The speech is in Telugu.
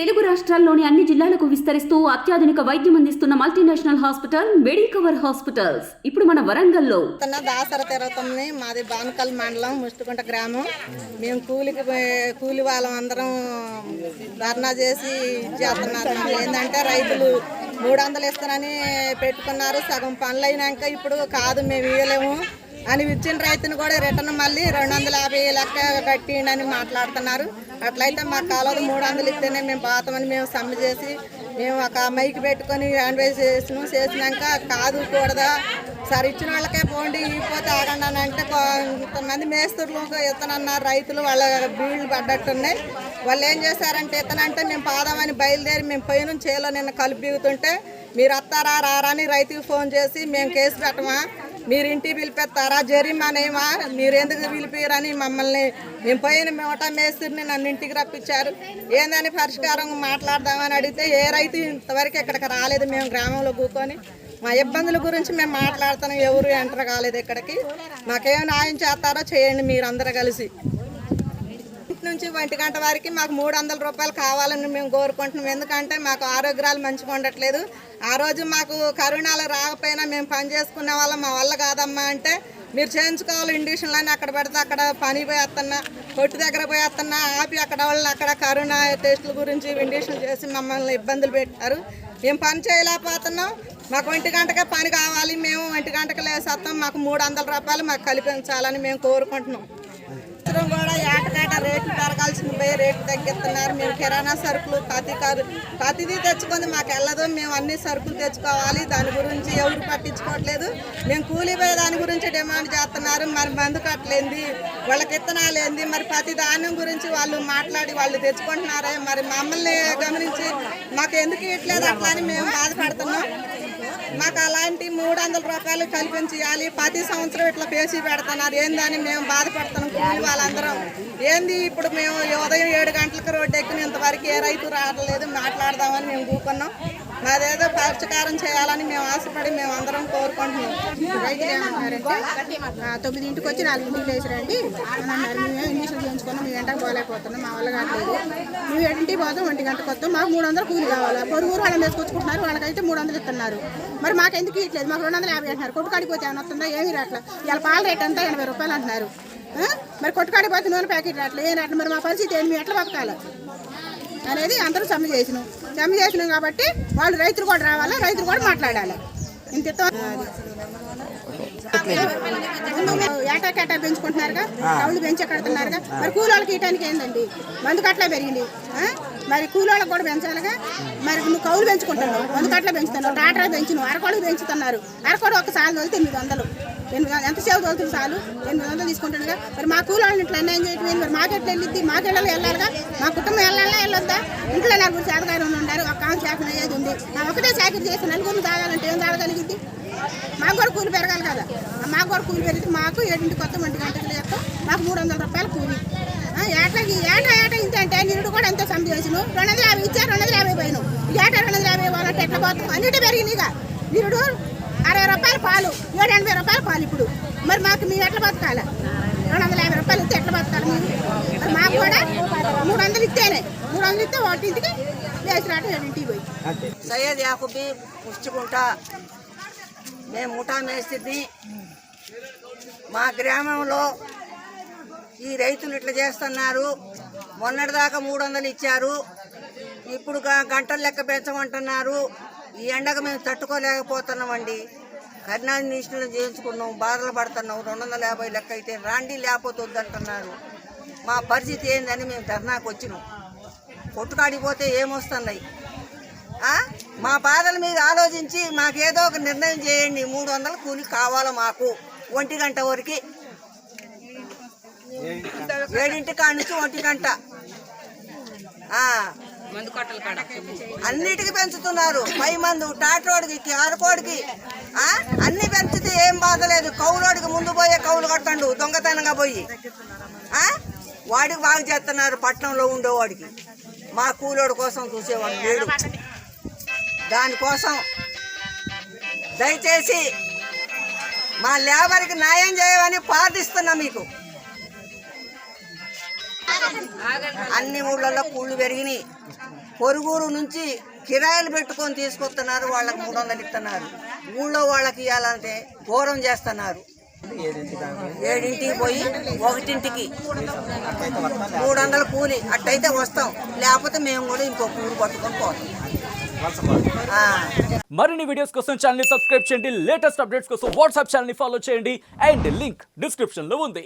తెలుగు రాష్ట్రాల్లోని అన్ని జిల్లాలకు విస్తరిస్తూ అత్యాధునిక వైద్యం అందిస్తున్న మల్టీనేషనల్ హాస్పిటల్ మెడికవర్ హాస్పిటల్స్ ఇప్పుడు మన వరంగల్లో. దాసర తిరుగుతుంది. మాది బానకల్ మండలం ముష్టికుంట గ్రామం. మేము కూలి వాళ్ళం అందరం ధర్నా చేసి చేస్తున్నారు. ఏంటంటే రైతులు 300 ఇస్తారని పెట్టుకున్నారు. సగం పనులు అయినాక ఇప్పుడు కాదు మేము ఇవ్వలేము అని ఇచ్చిన రైతును కూడా రిటర్న్ మళ్ళీ 250 లెక్క కట్టిండని మాట్లాడుతున్నారు. అట్లయితే మా కాలంలో 300 ఇస్తేనే మేము పోతామని మేము సమ్మె చేసి మేము ఒక మైక్ పెట్టుకొని హ్యాండ్వైజ్ చేసినాక కాదు కూడదా సరే ఇచ్చిన వాళ్ళకే పోండి ఇకపోతే ఆగండి అని అంటే కొంతమంది మేస్తులు ఇతనన్నారు. రైతులు వాళ్ళ బీళ్ళు పడ్డట్టున్నాయి. వాళ్ళు ఏం చేశారంటే ఇతనంటే మేము పాదామని బయలుదేరి మేము పైన చేలో నిన్న కలిపి దిగుతుంటే మీరు వస్తారా రారా అని రైతుకి ఫోన్ చేసి మేము కేసు పెట్టమా, మీరు ఇంటికి పిలిపిస్తారా, జరిమానేమా, మీరు ఎందుకు పిలిపిరని మమ్మల్ని మేము పోయిన మేట మేస్తుని నన్ను ఇంటికి రప్పించారు. ఏందని పరిష్కారం మాట్లాడదామని అడిగితే ఏ రైతు ఇంతవరకు ఇక్కడికి రాలేదు. మేము గ్రామంలో కూర్చొని మా ఇబ్బందుల గురించి మేము మాట్లాడుతున్నాం. ఎవరు ఎంటర్ కాలేదు ఇక్కడికి. మాకేం న్యాయం చేస్తారో చేయండి మీరు అందరూ కలిసి. నుంచి 1 గంట వరకు మాకు 300 రూపాయలు కావాలని మేము కోరుకుంటున్నాం. ఎందుకంటే మాకు ఆరోగ్యాలు మంచిగా ఉండట్లేదు. ఆ రోజు మాకు కరోనాలు రాకపోయినా మేము పని చేసుకునే వాళ్ళం. మా వల్ల కాదమ్మా అంటే మీరు చేయించుకోవాలి ఇండిషన్లు అని అక్కడ పెడితే అక్కడ పని పోయేస్తున్నా, కొట్టు దగ్గర పోయేస్తున్నా ఆపి అక్కడ వాళ్ళని అక్కడ కరోనా టెస్టుల గురించి ఇండిషన్లు చేసి మమ్మల్ని ఇబ్బందులు పెట్టారు. మేము పని చేయలేకపోతున్నాం. మాకు 1 గంటకే పని కావాలి. మేము 1 గంటకు లేసేస్తాం. మాకు 300 రూపాయలు మాకు కల్పించాలని మేము కోరుకుంటున్నాం. కూడా ఏటకేట రేట్లు పెరగాల్సిన పోయి రేట్లు తగ్గిస్తున్నారు. మేము కిరాణా సరుకులు ప్రతిదీ తెచ్చుకొని మాకు వెళ్ళదు. మేము అన్ని సరుకులు తెచ్చుకోవాలి. దాని గురించి ఎవరు పట్టించుకోవట్లేదు. మేము కూలీ పోయే దాని గురించి డిమాండ్ చేస్తున్నారు. మరి మందు కట్టలేంది, వాళ్ళకి ఇత్తనాలు ఏంది, మరి ప్రతి ధాన్యం గురించి వాళ్ళు మాట్లాడి వాళ్ళు తెచ్చుకుంటున్నారే. మరి మమ్మల్ని గమనించి మాకు ఎందుకు ఇట్లేదు అట్లా అని మేము బాధపడుతున్నాం. మాకు అలాంటి 300 రూపాయలు కల్పించాలి. ప్రతి సంవత్సరం ఇట్లా పేసి పెడుతున్నారు. ఏందని మేము బాధపడుతున్నాం. కూలి వాళ్ళందరం ఏంది ఇప్పుడు మేము ఉదయం 7 గంటలకు రోడ్డు ఎక్కిన ఇంతవరకు ఏ రైతు రావట్లేదు. మాట్లాడదామని మేము కూకున్నాం. మాదేదో పరిష్కారం చేయాలని మేము ఆశపడి మేము అందరం కోరుకుంటున్నాం. రైతులు ఏమంటున్నారంటే 9ంటికి వచ్చి 4ంటికి లేచిరండి అన్నారు. మేము ఇంగ్లీషులు చేయించుకున్నాం. మేము ఎంటకు పోలేకపోతున్నాం. మా వల్ల కావట్లేదు. మేము 7ంటికి పోతాం, 1 గంటకు వస్తాం. మాకు 300 కూలి కావాలి. పొరుగురు వాళ్ళని వేసుకొచ్చుకుంటున్నారు. వాళ్ళకైతే 300 ఇస్తున్నారు. మరి మాకు ఎందుకు ఇట్లేదు? మాకు 250 అంటున్నారు. కొట్టుకాడిపోతే ఏమైనా వస్తుందా? ఏమీ రాట్లా. ఇవాళ పాల రేట్ అంతా 80 రూపాయలు అంటున్నారు. మరి కొట్టుకాడిపోతే నూనె ప్యాకెట్ రాట్లేదు. ఏం రాట్లేదు. మరి మా పరిస్థితి ఏంటి? మేము ఎట్లా బతకాలి అనేది అందరూ సమ్మె చేసినాం కాబట్టి వాళ్ళు రైతులు కూడా రావాలా, రైతులు కూడా మాట్లాడాలి. ఇంత ఏటా పెంచుకుంటున్నారుగా, కౌలు పెంచి కడుతున్నారుగా. మరి కూలోళ్ళకి ఇయటానికి ఏందండి? మందు కట్లా పెరిగింది. మరి కూలోళ్ళకి కూడా పెంచాలిగా. మరి నువ్వు కౌలు పెంచుకుంటున్నావు, మందు కట్లా పెంచుతున్నావు, టాటా పెంచినావు, అరకోడికి పెంచుతున్నారు. అరకోడు ఒక సాలు తోలితే 800. ఎంతసేపు తోలుతుంది సాలు? 800 తీసుకుంటుండగా. మరి మా కూలోళ్ళని ఇట్లా అన్యాయం చేయటం. మరి మాకెట్లా వెళ్ళిద్ది? మాకెళ్ళలో వెళ్ళాలిగా. మా కుటుంబం వెళ్ళాలా వెళ్ళొద్దా? ఇంట్లో నలుగురు చేతగారు ఉన్నారు. ఒక కాలం చేపన అయ్యేది ఉంది. నా ఒకటే చాకరీ చేసి నలుగురిని తాగాలంటే ఏం తాగగలిగింది? మాకు కూడా కూలి పెరగాలి కదా. మాకు కూడా కూలి పెరిగితే మాకు 7ంటికి కొత్త 1 గంటకు లేస్తాం. మాకు 300 రూపాయలు కూలి. ఏటా ఇంత అంటే నిరుడు కూడా ఎంతో సమ్మె చేసినావు. 250 ఇచ్చారు, 250 పోయినావు. ఏటా 250 ఇవ్వాలంటే ఎట్లా పోతాం? అన్నిటి పెరిగినాయిగా. నిరుడు 60 రూపాయలు పాలు, 780 రూపాయలు పాలు ఇప్పుడు. మరి మాకు మేము ఎట్లా బతకాలి? 250 రూపాయలు ఇస్తే ఎట్లా బతకాలి మీరు? మరి మాకు కూడా 300 ఇస్తేనే 300 ఇస్తే 1ంటికి లేచి రావటం 7ంటికి పోయి. సయ్యద్ యాకూబీ ముచ్చుకుంటా. మేము ముఠా మేస్త్రిని. మా గ్రామంలో ఈ రైతులు ఇట్లా చేస్తున్నారు. మొన్నటిదాకా 300 ఇచ్చారు. ఇప్పుడు గంటలు లెక్క పెంచమంటున్నారు. ఈ ఎండకు మేము తట్టుకోలేకపోతున్నామండి. కర్ణానిష్ఠులు చేయించుకున్నాం, బాధలు పడుతున్నాం. 250 లెక్క అయితే రాండి, లేకపోతే వద్దంటున్నారు. మా పరిస్థితి ఏందని మేము ధర్నాకు వచ్చినాం. కొట్టుకాడిపోతే ఏమొస్తున్నాయి? మా బాధల మీద ఆలోచించి మాకేదో ఒక నిర్ణయం చేయండి. 300 కూలి కావాలో మాకు. 1 గంట వరకు 7ంటి కాడ నుంచి 1 గంట అన్నిటికీ పెంచుతున్నారు. 10 మంది టాటోడికి, అరకోడికి అన్ని పెంచితే ఏం బాధ లేదు. కౌలోడికి ముందు పోయే కౌలు కట్టండు దొంగతనంగా పోయి వాడికి బాగా చేస్తున్నారు. పట్టణంలో ఉండేవాడికి. మా కూలోడి కోసం చూసేవాడు లేడు. దానికోసం దయచేసి మా లేబర్కి న్యాయం చేయమని ప్రార్థిస్తున్నా. మీకు అన్ని ఊళ్ళల్లో కూళ్ళు పెరిగినాయి. పొరుగురు నుంచి కిరాయిలు పెట్టుకొని తీసుకొస్తున్నారు, వాళ్ళకి 300 ఇస్తున్నారు. ఊళ్ళో వాళ్ళకి ఇవ్వాలంటే ఘోరం చేస్తున్నారు. 7ంటికి పోయి 1ంటికి 300 కూలి అట్టయితే వస్తాం, లేకపోతే మేము కూడా ఇంకో కూలి పట్టుకొని పోతాం. మరిన్ని వీడియోస్ కోసం ఛానల్ ని సబ్స్క్రైబ్ చేయండి, లేటెస్ట్ అప్డేట్స్ కోసం వాట్సాప్ ఛానల్ ని ఫాలో చేయండి అండ్ లింక్ డిస్క్రిప్షన్ లో ఉంది.